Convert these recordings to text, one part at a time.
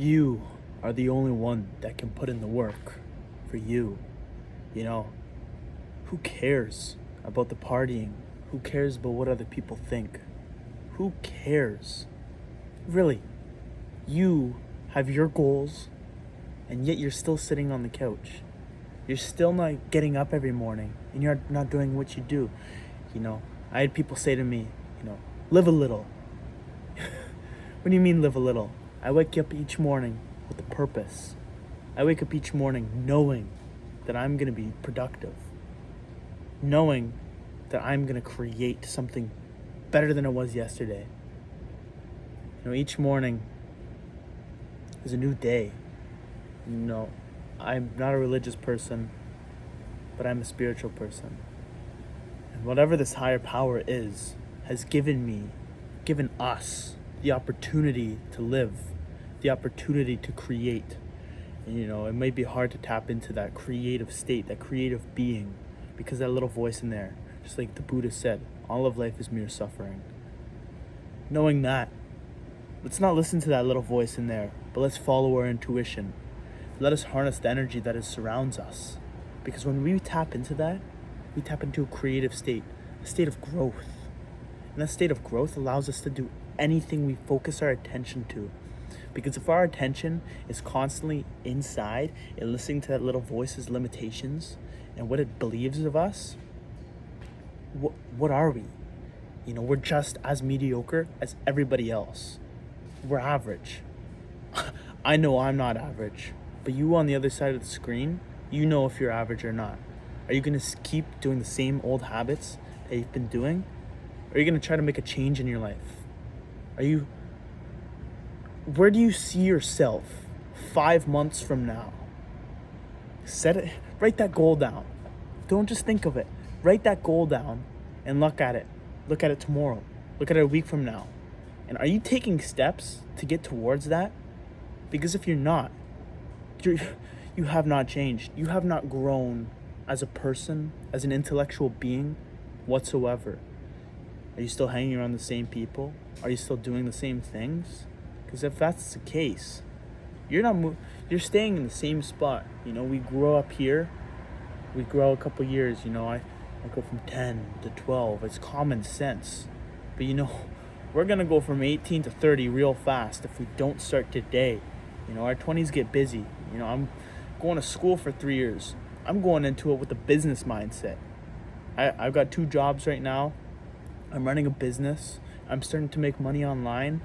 You are the only one that can put in the work for you. You know, who cares about the partying? Who cares about what other people think? Who cares? Really, you have your goals, and yet you're still sitting on the couch. You're still not getting up every morning, and you're not doing what you do. I had people say to me, live a little. What do you mean live a little? I wake up each morning with a purpose. I wake up each morning knowing that I'm going to be productive. Knowing that I'm going to create something better than it was yesterday. Each morning is a new day. I'm not a religious person, but I'm a spiritual person. And whatever this higher power is, has given us the opportunity to live, the opportunity to create. And it might be hard to tap into that creative state, that creative being, because that little voice in there, just like the Buddha said, all of life is mere suffering. Knowing that, let's not listen to that little voice in there, but let's follow our intuition. Let us harness the energy that surrounds us. Because when we tap into that, we tap into a creative state, a state of growth. And that state of growth allows us to do anything we focus our attention to. Because if our attention is constantly inside and listening to that little voice's limitations and what it believes of us, what are we? We're just as mediocre as everybody else. We're average. I know I'm not average, but you on the other side of the screen, you know if you're average or not. Are you going to keep doing the same old habits that you've been doing? Or are you going to try to make a change in your life? Where do you see yourself 5 months from now? Write that goal down. Don't just think of it. Write that goal down and look at it. Look at it tomorrow. Look at it a week from now. And are you taking steps to get towards that? Because if you're not, you have not changed. You have not grown as a person, as an intellectual being whatsoever. Are you still hanging around the same people? Are you still doing the same things? Because if that's the case, you're staying in the same spot. We grow up here. We grow a couple years. I go from 10 to 12. It's common sense. But we're going to go from 18 to 30 real fast if we don't start today. Our 20s get busy. I'm going to school for 3 years. I'm going into it with a business mindset. I've got 2 jobs right now. I'm running a business. I'm starting to make money online.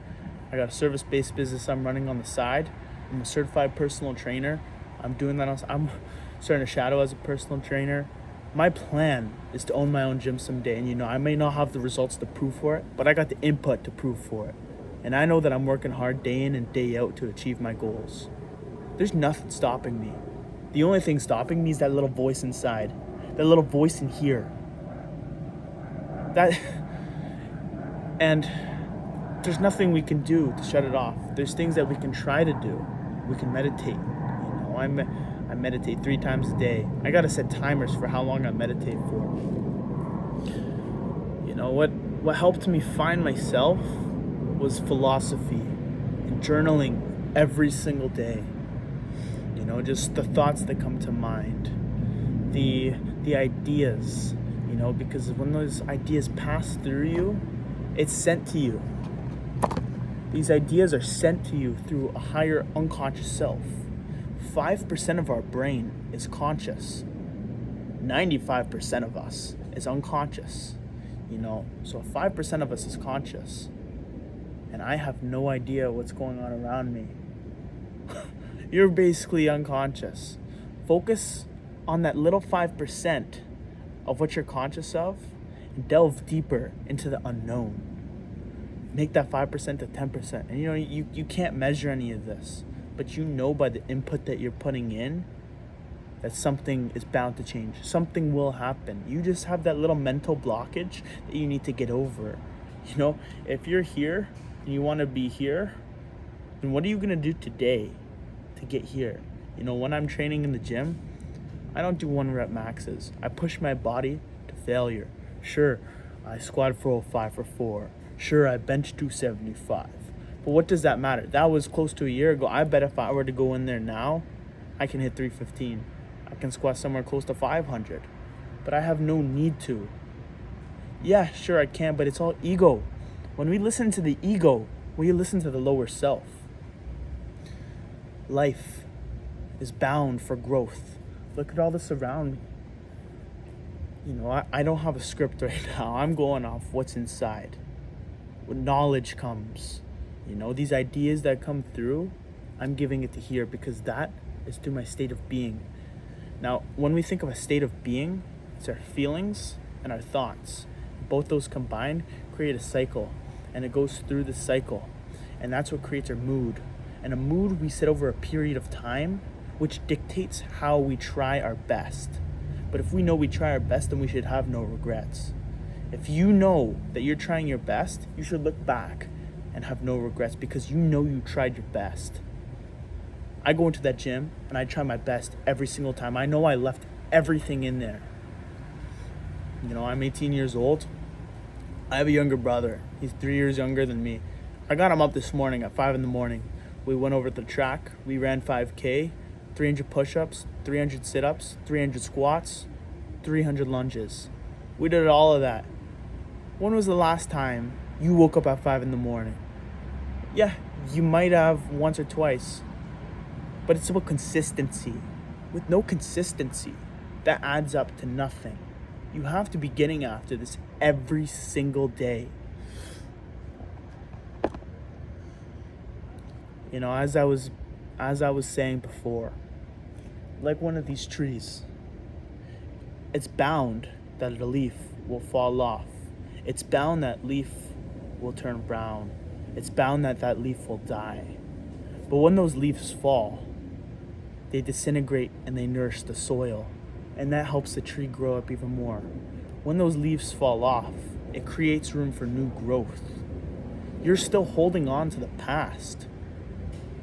I got a service-based business I'm running on the side. I'm a certified personal trainer. I'm doing that. I'm starting to shadow as a personal trainer. My plan is to own my own gym someday. And I may not have the results to prove for it, but I got the input to prove for it. And I know that I'm working hard day in and day out to achieve my goals. There's nothing stopping me. The only thing stopping me is that little voice inside. That little voice in here. And there's nothing we can do to shut it off. There's things that we can try to do. We can meditate. I meditate 3 times a day. I gotta set timers for how long I meditate for. What helped me find myself was philosophy and journaling every single day. Just the thoughts that come to mind, the ideas. Because when those ideas pass through you, it's sent to you. These ideas are sent to you through a higher unconscious self. 5% of our brain is conscious. 95% of us is unconscious. So 5% of us is conscious. And I have no idea what's going on around me. You're basically unconscious. Focus on that little 5% of what you're conscious of and delve deeper into the unknown. Make that 5% to 10%. And you can't measure any of this, but by the input that you're putting in that something is bound to change. Something will happen. You just have that little mental blockage that you need to get over. If you're here and you want to be here, then what are you going to do today to get here? When I'm training in the gym, I don't do 1 rep maxes. I push my body to failure. Sure, I squat 405 for 4. Sure, I bench 275. But what does that matter? That was close to a year ago. I bet if I were to go in there now, I can hit 315. I can squat somewhere close to 500. But I have no need to. Yeah, sure I can, but it's all ego. When we listen to the ego, we listen to the lower self. Life is bound for growth. Look at all this around me. You know, I don't have a script right now. I'm going off what's inside. When knowledge comes, you know, these ideas that come through, I'm giving it to here because that is through my state of being. Now, when we think of a state of being, it's our feelings and our thoughts. Both those combined create a cycle, and it goes through the cycle. And that's what creates our mood. And a mood we set over a period of time, which dictates how we try our best. But if we know we try our best, then we should have no regrets. If you know that you're trying your best, you should look back and have no regrets because you know you tried your best. I go into that gym and I try my best every single time. I know I left everything in there. You know, I'm 18 years old. I have a younger brother. He's 3 years younger than me. I got him up this morning at 5 in the morning. We went over to the track. We ran 5K, 300 push-ups, 300 sit-ups, 300 squats, 300 lunges. We did all of that. When was the last time you woke up at 5 in the morning? Yeah, you might have once or twice. But it's about consistency. With no consistency, that adds up to nothing. You have to be getting after this every single day. You know, as I was saying before, like one of these trees, it's bound that a leaf will fall off. It's bound that leaf will turn brown. It's bound that that leaf will die. But when those leaves fall, they disintegrate and they nourish the soil. And that helps the tree grow up even more. When those leaves fall off, it creates room for new growth. You're still holding on to the past.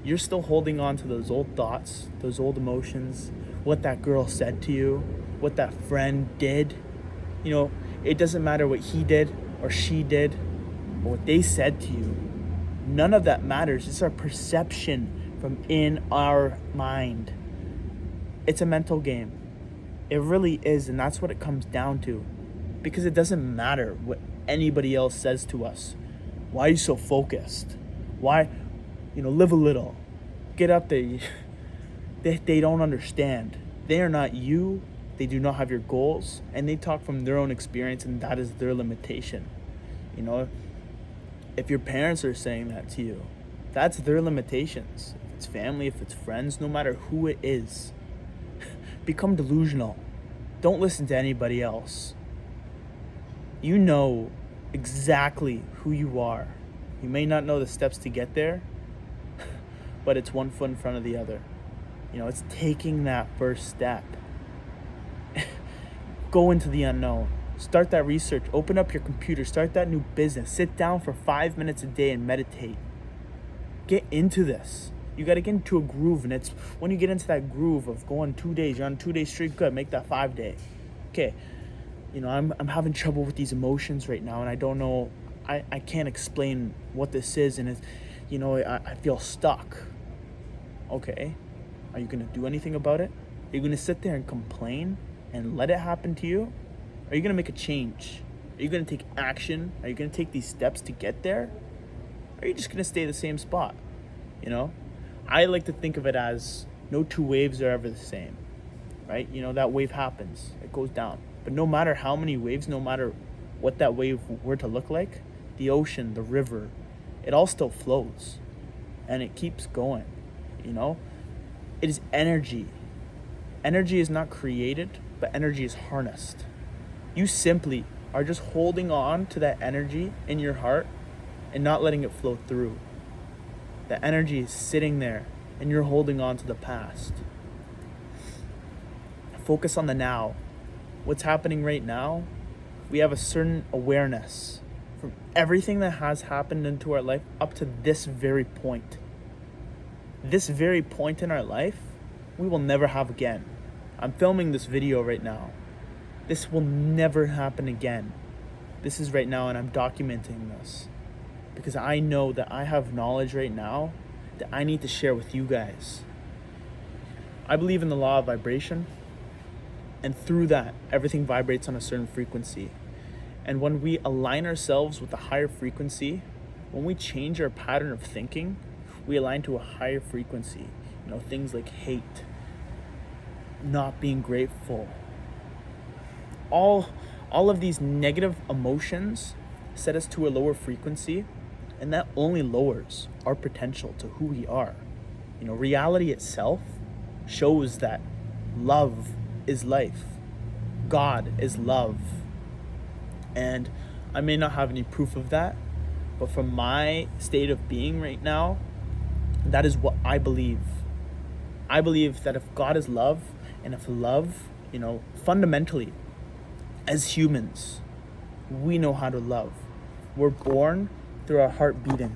You're still holding on to those old thoughts, those old emotions, what that girl said to you, what that friend did. You know, it doesn't matter what he did or she did or what they said to you. None of that matters. It's our perception from in our mind. It's a mental game. It really is, and that's what it comes down to. Because it doesn't matter what anybody else says to us. Why are you so focused? Why, live a little. Get up there. They don't understand. They are not you. They do not have your goals. And they talk from their own experience, and that is their limitation. You know, if your parents are saying that to you, that's their limitations. If it's family, if it's friends, no matter who it is. Become delusional. Don't listen to anybody else. You know exactly who you are. You may not know the steps to get there, but it's one foot in front of the other. You know, it's taking that first step. Go into the unknown. Start that research. Open up your computer. Start that new business. Sit down for 5 minutes a day and meditate. Get into this. You got to get into a groove, and it's when you get into that groove of going 2 days, you're on 2 days straight, good, make that 5 day. Okay, I'm having trouble with these emotions right now, and I don't know, I can't explain what this is, and it's, I feel stuck. Okay, are you going to do anything about it? Are you going to sit there and complain and let it happen to you? Are you going to make a change? Are you going to take action? Are you going to take these steps to get there? Or are you just going to stay the same spot? I like to think of it as no two waves are ever the same, right? That wave happens, it goes down. But no matter how many waves, no matter what that wave were to look like, the ocean, the river, it all still flows and it keeps going, It is energy. Energy is not created, but energy is harnessed. You simply are just holding on to that energy in your heart and not letting it flow through. The energy is sitting there and you're holding on to the past. Focus on the now. What's happening right now? We have a certain awareness from everything that has happened into our life up to this very point. This very point in our life, we will never have again. I'm filming this video right now. This will never happen again. This is right now, and I'm documenting this. because I know that I have knowledge right now that I need to share with you guys. I believe in the law of vibration, and through that, everything vibrates on a certain frequency. And when we align ourselves with a higher frequency, when we change our pattern of thinking, we align to a higher frequency. Things like hate, not being grateful, all of these negative emotions set us to a lower frequency, and that only lowers our potential to who we are. Reality itself shows that love is life. God is love. And I may not have any proof of that, but from my state of being right now, that is what I believe. I believe that if God is love, and if love, fundamentally, as humans, we know how to love. We're born through our heart beating.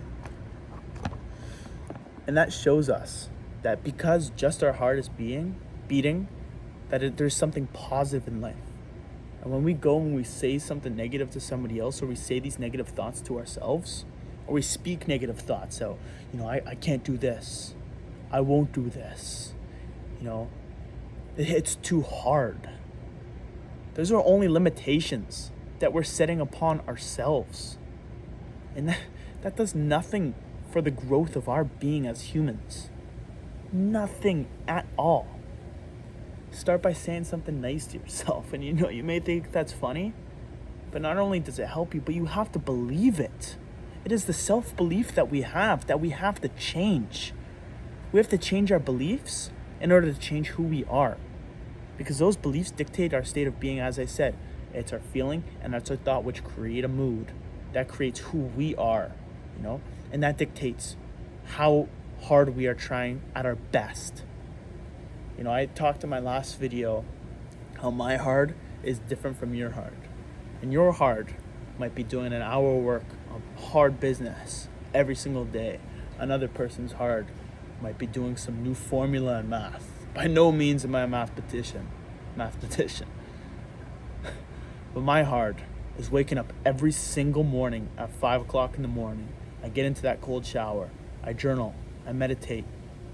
And that shows us that because just our heart is beating, that there's something positive in life. And when we go and we say something negative to somebody else, or we say these negative thoughts to ourselves, or we speak negative thoughts, so, I can't do this, I won't do this, it's too hard. Those are only limitations that we're setting upon ourselves. And that does nothing for the growth of our being as humans. Nothing at all. Start by saying something nice to yourself. And you may think that's funny, but not only does it help you, but you have to believe it. It is the self-belief that we have to change. We have to change our beliefs in order to change who we are. Because those beliefs dictate our state of being, as I said. It's our feeling and that's our thought which create a mood. That creates who we are, and that dictates how hard we are trying at our best. I talked in my last video how my hard is different from your hard. And your hard might be doing an hour of work of hard business every single day. Another person's hard might be doing some new formula in math. By no means am I a mathematician. But my hard is waking up every single morning at 5 o'clock in the morning. I get into that cold shower. I journal. I meditate.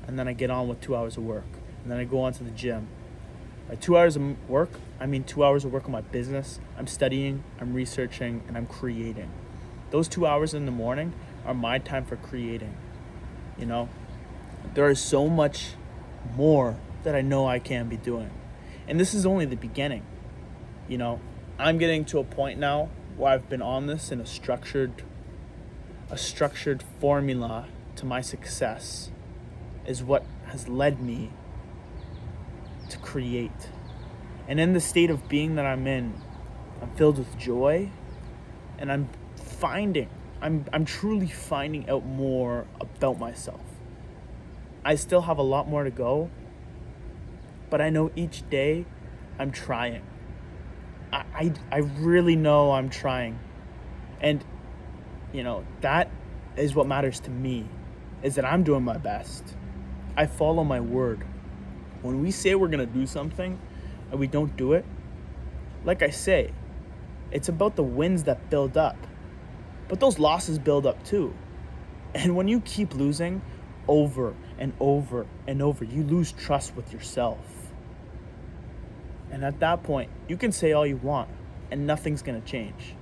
And then I get on with 2 hours of work. And then I go on to the gym. By 2 hours of work, I mean 2 hours of work on my business. I'm studying, I'm researching, and I'm creating. Those 2 hours in the morning are my time for creating. There is so much more that I know I can be doing. And this is only the beginning. I'm getting to a point now where I've been on this in a structured formula to my success is what has led me to create. And in the state of being that I'm in, I'm filled with joy, and I'm truly finding out more about myself. I still have a lot more to go, but I know each day I'm trying. I really know I'm trying. And, that is what matters to me, is that I'm doing my best. I follow my word. When we say we're going to do something and we don't do it, like I say, it's about the wins that build up. But those losses build up too. And when you keep losing over and over and over, you lose trust with yourself. And at that point, you can say all you want and nothing's going to change.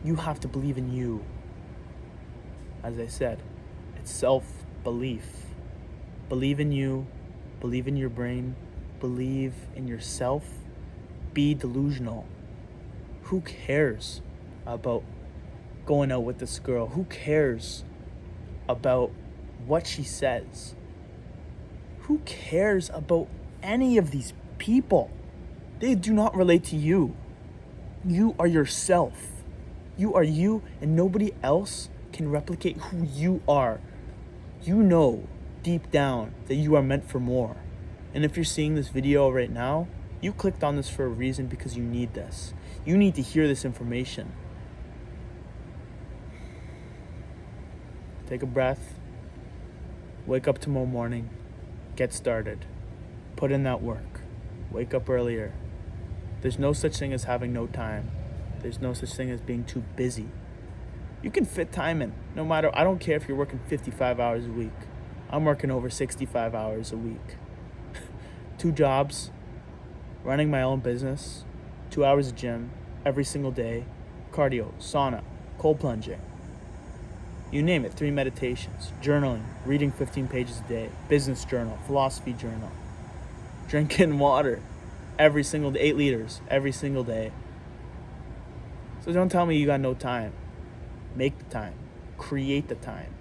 You have to believe in you. As I said, it's self-belief. Believe in you, believe in your brain, believe in yourself, be delusional. Who cares about going out with this girl? Who cares about what she says? Who cares about any of these people? They do not relate to you. You are yourself. You are you, and nobody else can replicate who you are. You know deep down that you are meant for more. And if you're seeing this video right now, you clicked on this for a reason, because you need this. You need to hear this information. Take a breath. Wake up tomorrow morning. Get started. Put in that work. Wake up earlier. There's no such thing as having no time. There's no such thing as being too busy. You can fit time in. No matter, I don't care if you're working 55 hours a week. I'm working over 65 hours a week. 2 jobs, running my own business, 2 hours of gym every single day, cardio, sauna, cold plunging. You name it, 3 meditations, journaling, reading 15 pages a day, business journal, philosophy journal, drinking water every single day, 8 liters every single day. So don't tell me you got no time. Make the time. Create the time.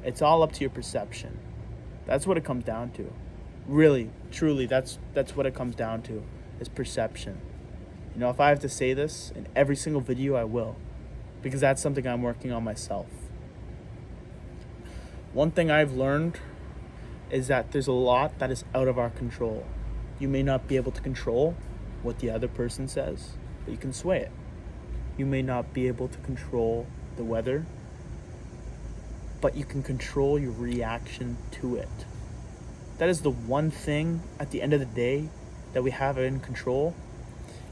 It's all up to your perception. That's what it comes down to. Really, truly, that's what it comes down to, is perception. You know, if I have to say this in every single video, I will, because that's something I'm working on myself. One thing I've learned is that there's a lot that is out of our control. You may not be able to control what the other person says, but you can sway it. You may not be able to control the weather, but you can control your reaction to it. That is the one thing at the end of the day that we have in control,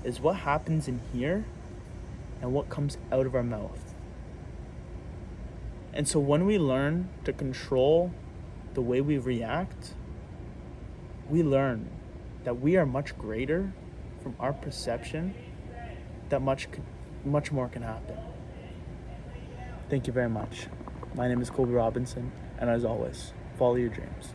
is what happens in here and what comes out of our mouth. And so when we learn to control the way we react, we learn that we are much greater from our perception, that much more can happen. Thank you very much. My name is Colby Robinson, and as always, follow your dreams.